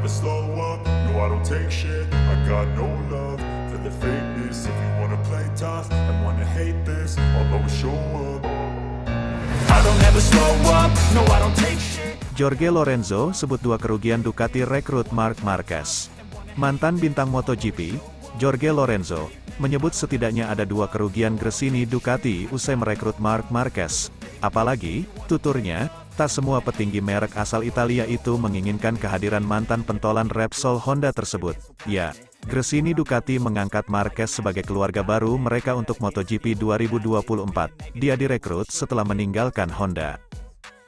never slow up, no I don't take shit. I got no love for the fakeness. If you wanna play tough and wanna hate this, I'll always show up. I don't ever slow up, no I don't take shit. Jorge Lorenzo sebut dua kerugian Ducati rekrut Marc Marquez. Mantan bintang MotoGP, Jorge Lorenzo, menyebut setidaknya ada dua kerugian Gresini Ducati usai merekrut Marc Marquez. Apalagi, tuturnya, tak semua petinggi merek asal Italia itu menginginkan kehadiran mantan pentolan Repsol Honda tersebut. Ya, Gresini Ducati mengangkat Marquez sebagai keluarga baru mereka untuk MotoGP 2024. Dia direkrut setelah meninggalkan Honda.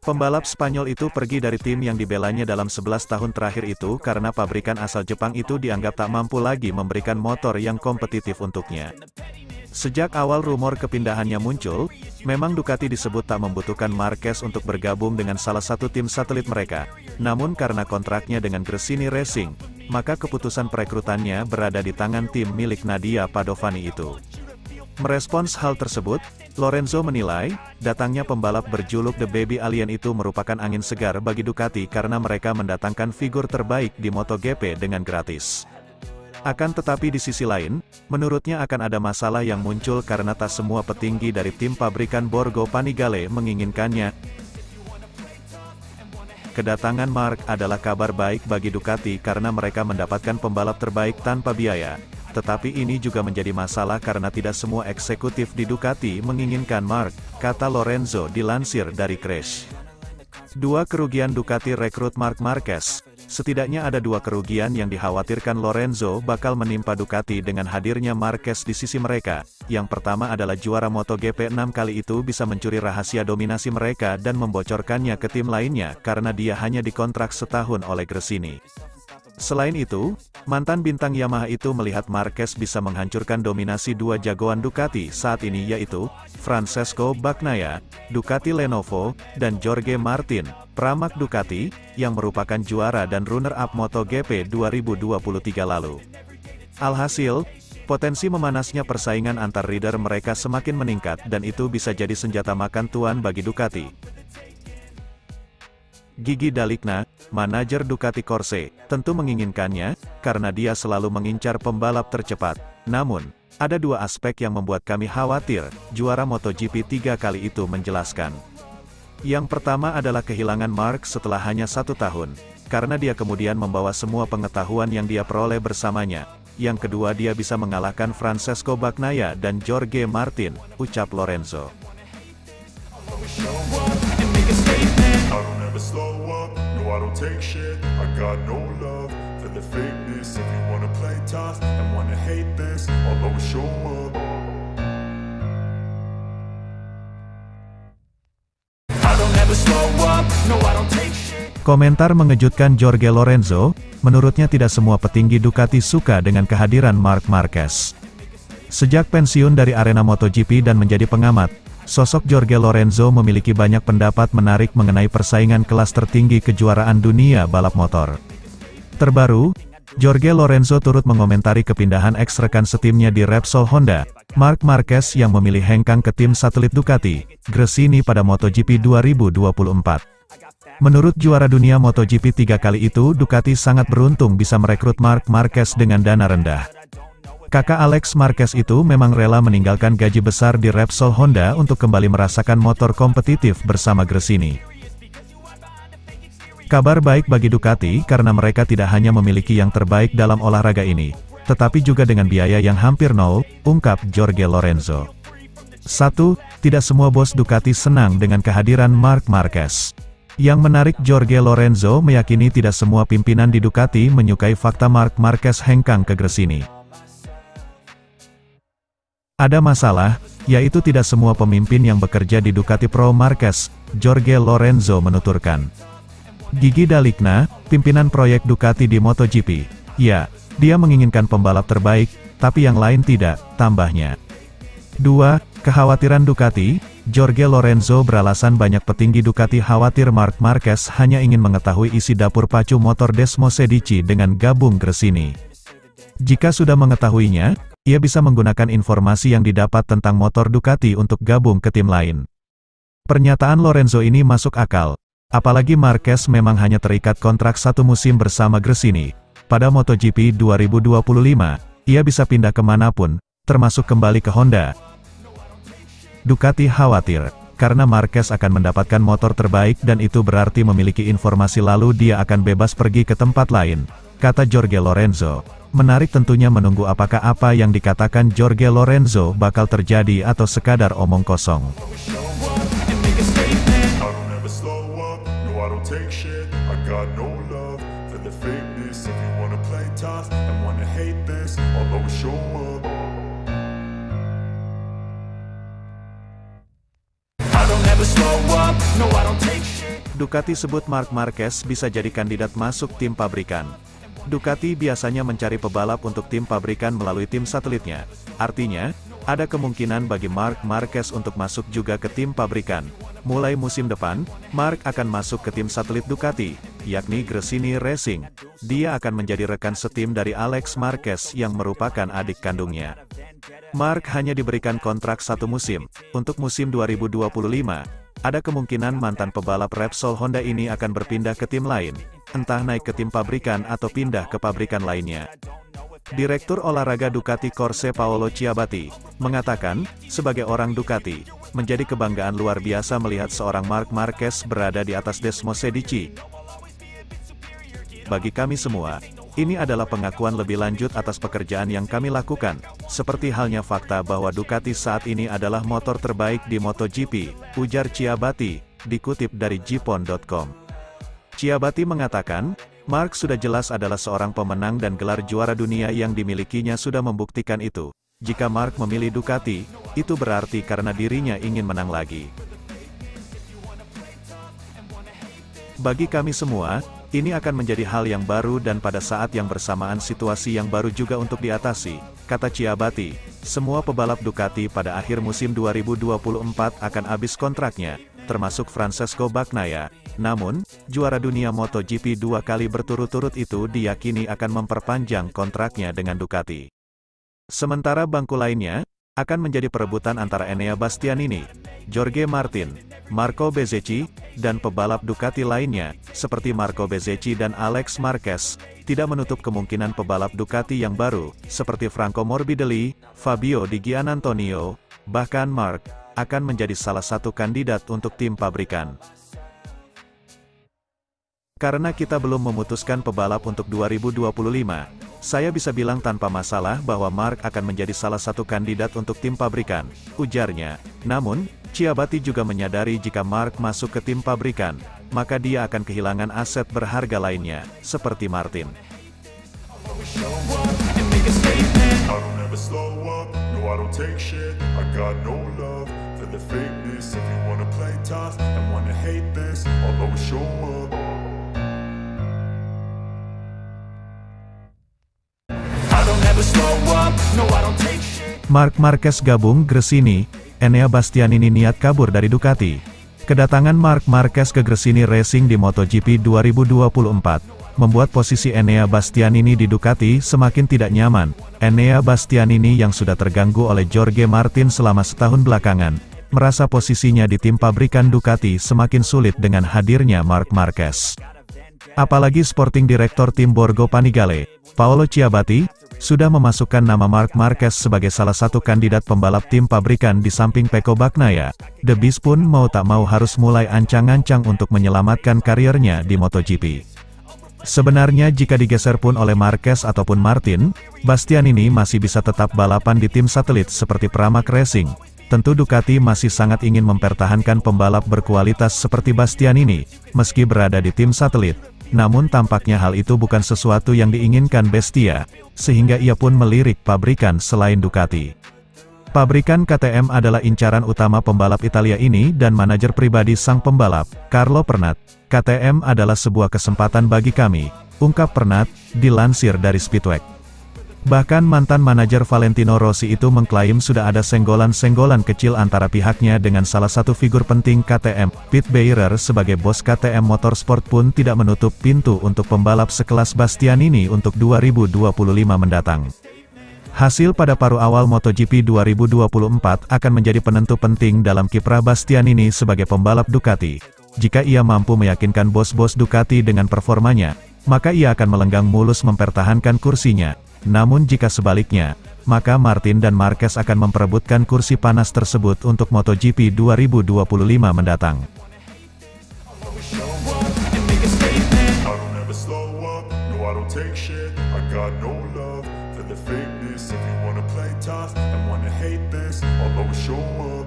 Pembalap Spanyol itu pergi dari tim yang dibelanya dalam 11 tahun terakhir itu karena pabrikan asal Jepang itu dianggap tak mampu lagi memberikan motor yang kompetitif untuknya. Sejak awal rumor kepindahannya muncul, memang Ducati disebut tak membutuhkan Marquez untuk bergabung dengan salah satu tim satelit mereka. Namun karena kontraknya dengan Gresini Racing, maka keputusan perekrutannya berada di tangan tim milik Nadia Padovani itu. Merespons hal tersebut, Lorenzo menilai, datangnya pembalap berjuluk The Baby Alien itu merupakan angin segar bagi Ducati karena mereka mendatangkan figur terbaik di MotoGP dengan gratis. Akan tetapi di sisi lain, menurutnya akan ada masalah yang muncul karena tak semua petinggi dari tim pabrikan Borgo Panigale menginginkannya. Kedatangan Marc adalah kabar baik bagi Ducati karena mereka mendapatkan pembalap terbaik tanpa biaya. Tetapi ini juga menjadi masalah karena tidak semua eksekutif di Ducati menginginkan Marc, kata Lorenzo dilansir dari Crash. Dua kerugian Ducati rekrut Marc Marquez. Setidaknya ada dua kerugian yang dikhawatirkan Lorenzo bakal menimpa Ducati dengan hadirnya Marquez di sisi mereka. Yang pertama adalah juara MotoGP 6 kali itu bisa mencuri rahasia dominasi mereka dan membocorkannya ke tim lainnya karena dia hanya dikontrak setahun oleh Gresini. Selain itu, mantan bintang Yamaha itu melihat Marquez bisa menghancurkan dominasi dua jagoan Ducati saat ini yaitu, Francesco Bagnaia, Ducati Lenovo, dan Jorge Martin, Pramac Ducati, yang merupakan juara dan runner-up MotoGP 2023 lalu. Alhasil, potensi memanasnya persaingan antar rider mereka semakin meningkat dan itu bisa jadi senjata makan tuan bagi Ducati. Gigi Dalikna, manajer Ducati Corse, tentu menginginkannya, karena dia selalu mengincar pembalap tercepat. Namun, ada dua aspek yang membuat kami khawatir, juara MotoGP 3 kali itu menjelaskan. Yang pertama adalah kehilangan Marc setelah hanya 1 tahun, karena dia kemudian membawa semua pengetahuan yang dia peroleh bersamanya. Yang kedua dia bisa mengalahkan Francesco Bagnaia dan Jorge Martin, ucap Lorenzo. I don't ever slow up, no I don't take shit. I got no love for the fakeness. If you wanna play tough and wanna hate this, I'll always show up. I don't ever slow up, no I don't take shit. Komentar mengejutkan Jorge Lorenzo, menurutnya tidak semua petinggi Ducati suka dengan kehadiran Marc Marquez. Sejak pensiun dari arena MotoGP dan menjadi pengamat, sosok Jorge Lorenzo memiliki banyak pendapat menarik mengenai persaingan kelas tertinggi kejuaraan dunia balap motor. Terbaru, Jorge Lorenzo turut mengomentari kepindahan ex-rekan setimnya di Repsol Honda, Marc Marquez yang memilih hengkang ke tim satelit Ducati, Gresini pada MotoGP 2024. Menurut juara dunia MotoGP 3 kali itu Ducati sangat beruntung bisa merekrut Marc Marquez dengan dana rendah. Kakak Alex Marquez itu memang rela meninggalkan gaji besar di Repsol Honda untuk kembali merasakan motor kompetitif bersama Gresini. Kabar baik bagi Ducati karena mereka tidak hanya memiliki yang terbaik dalam olahraga ini, tetapi juga dengan biaya yang hampir nol, ungkap Jorge Lorenzo. 1. Tidak semua bos Ducati senang dengan kehadiran Marc Marquez. Yang menarik Jorge Lorenzo meyakini tidak semua pimpinan di Ducati menyukai fakta Marc Marquez hengkang ke Gresini. Ada masalah, yaitu tidak semua pemimpin yang bekerja di Ducati Pro Marquez, Jorge Lorenzo menuturkan. Gigi Dalikna, pimpinan proyek Ducati di MotoGP. Ya, dia menginginkan pembalap terbaik, tapi yang lain tidak, tambahnya. 2. Kekhawatiran Ducati, Jorge Lorenzo beralasan banyak petinggi Ducati khawatir Marc Marquez hanya ingin mengetahui isi dapur pacu motor Desmosedici dengan gabung Gresini. Jika sudah mengetahuinya, ia bisa menggunakan informasi yang didapat tentang motor Ducati untuk gabung ke tim lain. Pernyataan Lorenzo ini masuk akal, Apalagi Marquez memang hanya terikat kontrak satu musim bersama Gresini. Pada MotoGP 2025, ia bisa pindah kemanapun, termasuk kembali ke Honda. Ducati khawatir, karena Marquez akan mendapatkan motor terbaik dan itu berarti memiliki informasi lalu dia akan bebas pergi ke tempat lain, kata Jorge Lorenzo. Menarik tentunya menunggu apakah apa yang dikatakan Jorge Lorenzo bakal terjadi atau sekadar omong kosong. Ducati sebut Marc Marquez bisa jadi kandidat masuk tim pabrikan. Ducati biasanya mencari pebalap untuk tim pabrikan melalui tim satelitnya. Artinya, ada kemungkinan bagi Marc Marquez untuk masuk juga ke tim pabrikan. Mulai musim depan, Marc akan masuk ke tim satelit Ducati, yakni Gresini Racing. Dia akan menjadi rekan setim dari Alex Marquez yang merupakan adik kandungnya. Marc hanya diberikan kontrak satu musim. Untuk musim 2025, ada kemungkinan mantan pebalap Repsol Honda ini akan berpindah ke tim lain, entah naik ke tim pabrikan atau pindah ke pabrikan lainnya. Direktur olahraga Ducati Corse Paolo Ciabatti mengatakan, sebagai orang Ducati, menjadi kebanggaan luar biasa melihat seorang Marc Marquez berada di atas Desmos Medici. Bagi kami semua, ini adalah pengakuan lebih lanjut atas pekerjaan yang kami lakukan, seperti halnya fakta bahwa Ducati saat ini adalah motor terbaik di MotoGP, ujar Ciabatti, dikutip dari Gpon.com. Ciabatti mengatakan, Marc sudah jelas adalah seorang pemenang dan gelar juara dunia yang dimilikinya sudah membuktikan itu. Jika Marc memilih Ducati, itu berarti karena dirinya ingin menang lagi. Bagi kami semua, ini akan menjadi hal yang baru dan pada saat yang bersamaan situasi yang baru juga untuk diatasi, kata Ciabatti. Semua pebalap Ducati pada akhir musim 2024 akan habis kontraknya, termasuk Francesco Bagnaia. Namun, juara dunia MotoGP 2 kali berturut-turut itu diyakini akan memperpanjang kontraknya dengan Ducati. Sementara bangku lainnya, akan menjadi perebutan antara Enea Bastianini, Jorge Martin, Marco Bezzecchi, dan pebalap Ducati lainnya, seperti Marco Bezzecchi dan Alex Marquez. Tidak menutup kemungkinan pebalap Ducati yang baru, seperti Franco Morbidelli, Fabio Di Giannantonio, bahkan Marc, akan menjadi salah satu kandidat untuk tim pabrikan. Karena kita belum memutuskan pebalap untuk 2025, saya bisa bilang tanpa masalah bahwa Marc akan menjadi salah satu kandidat untuk tim pabrikan, ujarnya. Namun, Ciabatti juga menyadari jika Marc masuk ke tim pabrikan, maka dia akan kehilangan aset berharga lainnya, seperti Martin. Marc Marquez gabung Gresini, Enea Bastianini niat kabur dari Ducati. Kedatangan Marc Marquez ke Gresini Racing di MotoGP 2024, membuat posisi Enea Bastianini di Ducati semakin tidak nyaman. Enea Bastianini yang sudah terganggu oleh Jorge Martin selama setahun belakangan, merasa posisinya di tim pabrikan Ducati semakin sulit dengan hadirnya Marc Marquez. Apalagi Sporting Director tim Borgo Panigale, Paolo Ciabatti, sudah memasukkan nama Marc Marquez sebagai salah satu kandidat pembalap tim pabrikan di samping Pecco Bagnaia. The Beast pun mau tak mau harus mulai ancang-ancang untuk menyelamatkan karirnya di MotoGP. Sebenarnya jika digeser pun oleh Marquez ataupun Martin, Bastianini masih bisa tetap balapan di tim satelit seperti Pramac Racing. Tentu Ducati masih sangat ingin mempertahankan pembalap berkualitas seperti Bastianini, meski berada di tim satelit. Namun tampaknya hal itu bukan sesuatu yang diinginkan Bestia, sehingga ia pun melirik pabrikan selain Ducati. Pabrikan KTM adalah incaran utama pembalap Italia ini dan manajer pribadi sang pembalap, Carlo Pernat. KTM adalah sebuah kesempatan bagi kami, ungkap Pernat, dilansir dari Speedweek. Bahkan mantan manajer Valentino Rossi itu mengklaim sudah ada senggolan-senggolan kecil antara pihaknya dengan salah satu figur penting KTM. Pete Beyer sebagai bos KTM Motorsport pun tidak menutup pintu untuk pembalap sekelas Bastianini untuk 2025 mendatang. Hasil pada paruh awal MotoGP 2024 akan menjadi penentu penting dalam kiprah Bastianini sebagai pembalap Ducati. Jika ia mampu meyakinkan bos-bos Ducati dengan performanya, maka ia akan melenggang mulus mempertahankan kursinya. Namun jika sebaliknya, maka Martin dan Marquez akan memperebutkan kursi panas tersebut untuk MotoGP 2025 mendatang. Take shit, I got no love for the fakeness. If you wanna play tough and wanna hate this, I'll always show up.